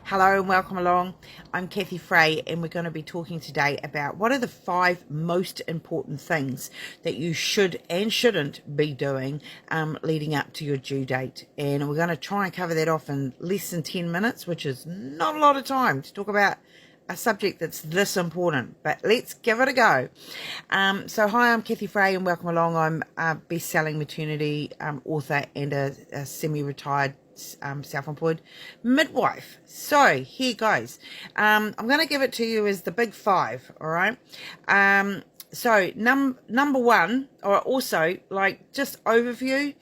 Hello and welcome along. I'm Fray, and we're going to be talking today about what are the 5 most important things that you should and shouldn't be doing leading up to your due date. And we're going to try and cover that off in less than 10 minutes, which is not a lot of time to talk about a subject that's this important, but let's give it a go. So hi, I'm Fray, and welcome along. I'm a best-selling maternity author and a semi-retired self-employed midwife. So here goes. I'm going to give it to you as the big 5. All right. So number 1, or also like just overview,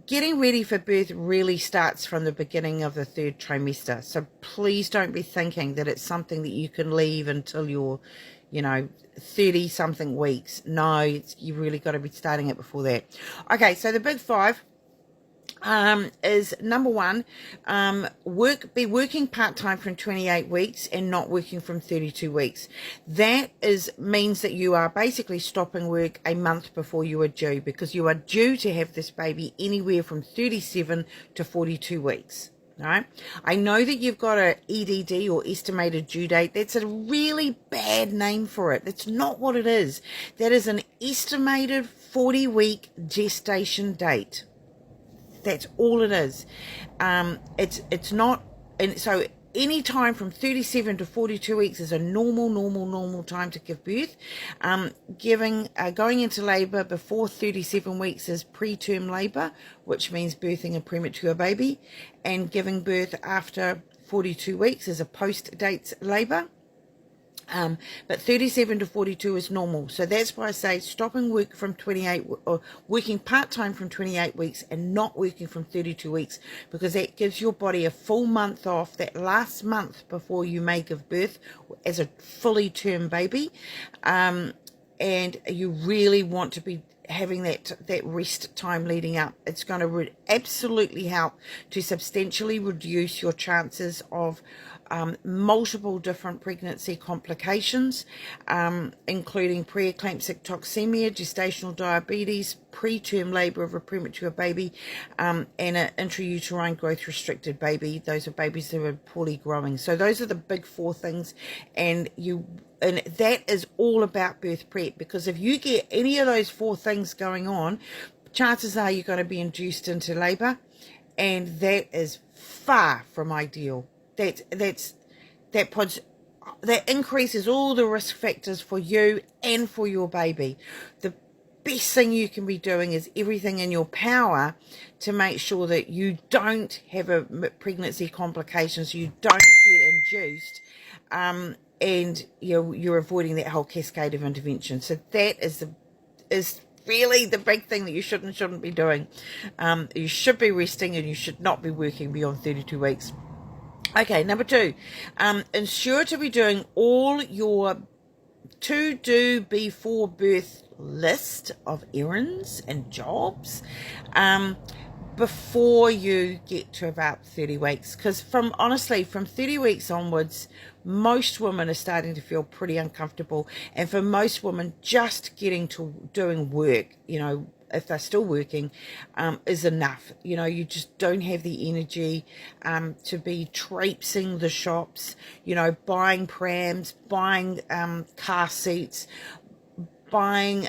getting ready for birth really starts from the beginning of the 3rd trimester. So please don't be thinking that it's something that you can leave until you're 30 something weeks. No, you really got to be starting it before that. Okay, so the big 5 is number 1, be working part-time from 28 weeks and not working from 32 weeks. That means that you are basically stopping work a month before you are due, because you are due to have this baby anywhere from 37 to 42 weeks. All right. I know that you've got a EDD, or estimated due date. That's a really bad name for it. That's not what it is. That is an estimated 40-week gestation date. That's all it is. It's not, and so any time from 37 to 42 weeks is a normal time to give birth. Going into labour before 37 weeks is preterm labour, which means birthing a premature baby, and giving birth after 42 weeks is a post-dates labour. But 37 to 42 is normal. So that's why I say stopping work from 28, or working part-time from 28 weeks and not working from 32 weeks, because that gives your body a full month off, that last month before you may give birth as a fully term baby. And you really want to be having that rest time leading up. It's going to absolutely help to substantially reduce your chances of multiple different pregnancy complications, including preeclamptic toxemia, gestational diabetes, preterm labour of a premature baby, and an intrauterine growth restricted baby. Those are babies that are poorly growing. So those are the big 4 things, and that is all about birth prep, because if you get any of those 4 things going on, chances are you're going to be induced into labour, and that is far from ideal. That increases all the risk factors for you and for your baby. The best thing you can be doing is everything in your power to make sure that you don't have a pregnancy complications, you don't get induced, and you're avoiding that whole cascade of intervention. So that is really the big thing that you shouldn't be doing. You should be resting, and you should not be working beyond 32 weeks. Okay, number 2, ensure to be doing all your to-do before birth list of errands and jobs before you get to about 30 weeks. Because from 30 weeks onwards, most women are starting to feel pretty uncomfortable. And for most women, just getting to doing work, if they're still working, is enough. You just don't have the energy to be traipsing the shops, buying prams, buying car seats, buying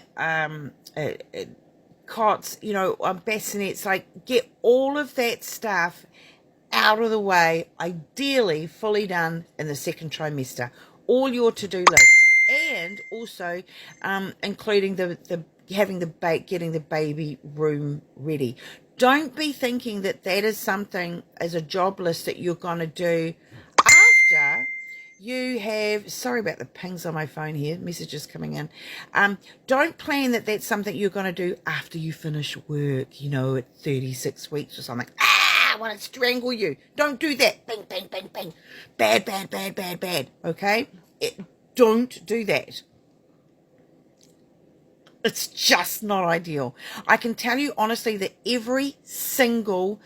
cots, bassinets. Like, get all of that stuff out of the way, ideally fully done in the 2nd trimester. All your to-do list, and also including getting the baby room ready. Don't be thinking that is something as a job list that you're going to do after you have, sorry about the pings on my phone here, messages coming in. Don't plan that that's something you're going to do after you finish work, at 36 weeks or something. I want to strangle you. Don't do that. Bang, bang, bang, bang. Bad. Okay? Don't do that. It's just not ideal. I can tell you honestly that every single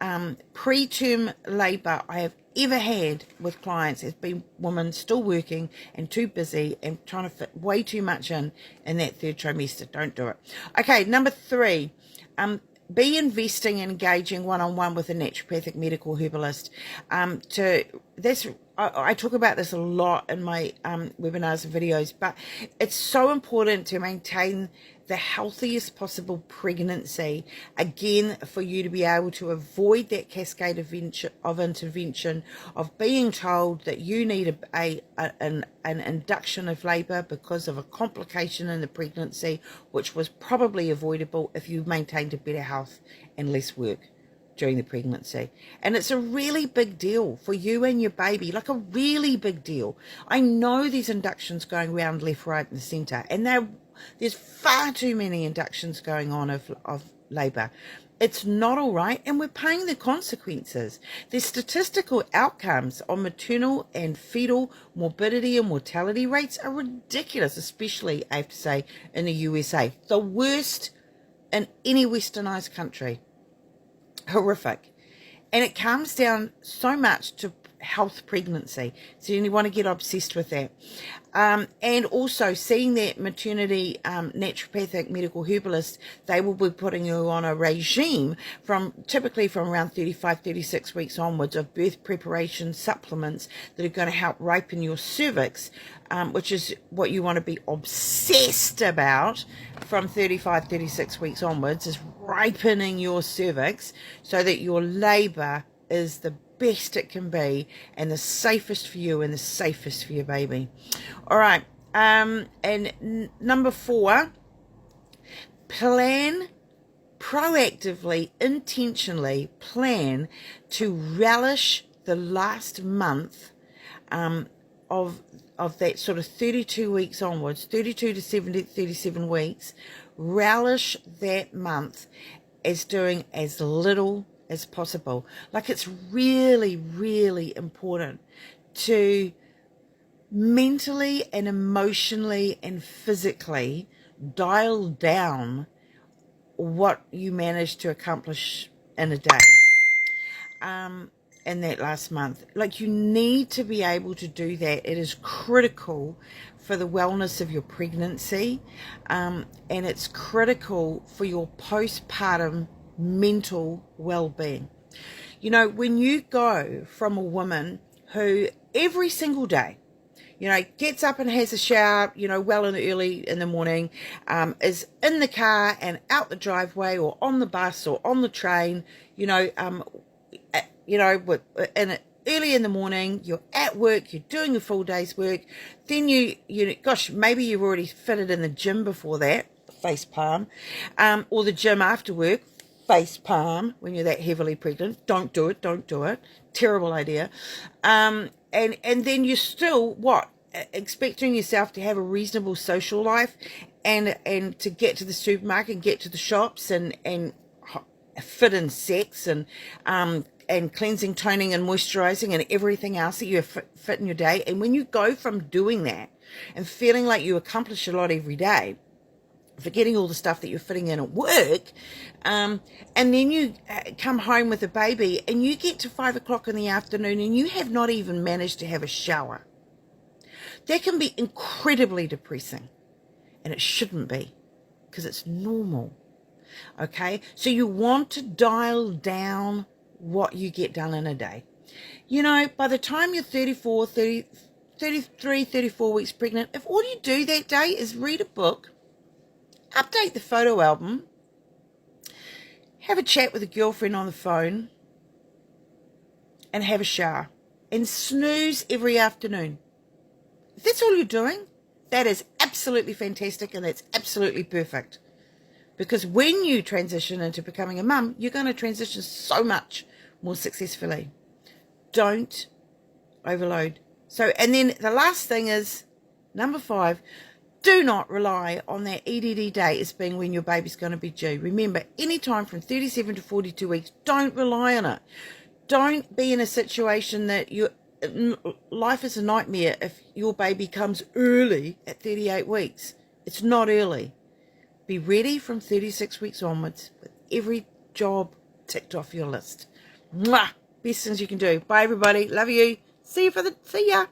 preterm labour I have ever had with clients has been women still working and too busy and trying to fit way too much in that 3rd trimester. Don't do it. Okay, number 3, be investing and engaging one-on-one with a naturopathic medical herbalist. I talk about this a lot in my webinars and videos, but it's so important to maintain the healthiest possible pregnancy, again, for you to be able to avoid that cascade of intervention, of being told that you need an induction of labour because of a complication in the pregnancy, which was probably avoidable if you maintained a better health and less work during the pregnancy. And it's a really big deal for you and your baby, like a really big deal. I know there's inductions going around left, right and centre, and there's far too many inductions going on of labour. It's not all right, and we're paying the consequences. The statistical outcomes on maternal and fetal morbidity and mortality rates are ridiculous, especially, I have to say, in the USA. The worst in any westernised country. Horrific. And it comes down so much to health pregnancy, so you want to get obsessed with that. And also seeing that maternity naturopathic medical herbalist, they will be putting you on a regime typically from around 35-36 weeks onwards of birth preparation supplements that are going to help ripen your cervix, which is what you want to be obsessed about from 35-36 weeks onwards, is ripening your cervix so that your labour is the best it can be and the safest for you and the safest for your baby. All right. And number 4, proactively, intentionally plan to relish the last month of that sort of 32 weeks onwards, 32 to 37 weeks. Relish that month as doing as little as possible. Like, it's really, really important to mentally and emotionally and physically dial down what you manage to accomplish in a day in that last month. Like, you need to be able to do that. It is critical for the wellness of your pregnancy, and it's critical for your postpartum mental well-being. You know, when you go from a woman who every single day, you know, gets up and has a shower, you know, well and early in the morning, is in the car and out the driveway or on the bus or on the train, early in the morning, you're at work, you're doing a full day's work, then maybe you've already fitted in the gym before that, face palm, or the gym after work, face palm, when you're that heavily pregnant. Don't do it. Terrible idea. And then you're still, expecting yourself to have a reasonable social life and to get to the supermarket and get to the shops and fit in sex and cleansing, toning and moisturizing and everything else that you fit in your day. And when you go from doing that and feeling like you accomplish a lot every day, forgetting all the stuff that you're fitting in at work, and then you come home with a baby and you get to 5 o'clock in the afternoon and you have not even managed to have a shower. That can be incredibly depressing, and it shouldn't be, because it's normal. Okay, so you want to dial down what you get done in a day. You know, by the time you're 33, 34 weeks pregnant, if all you do that day is read a book, update the photo album, have a chat with a girlfriend on the phone, and have a shower, and snooze every afternoon. If that's all you're doing, that is absolutely fantastic, and that's absolutely perfect. Because when you transition into becoming a mum, you're going to transition so much more successfully. Don't overload. So, and then the last thing is, number 5, do not rely on that EDD day as being when your baby's going to be due. Remember, any time from 37 to 42 weeks, don't rely on it. Don't be in a situation that life is a nightmare if your baby comes early at 38 weeks. It's not early. Be ready from 36 weeks onwards with every job ticked off your list. Mwah! Best things you can do. Bye, everybody. Love you. See ya.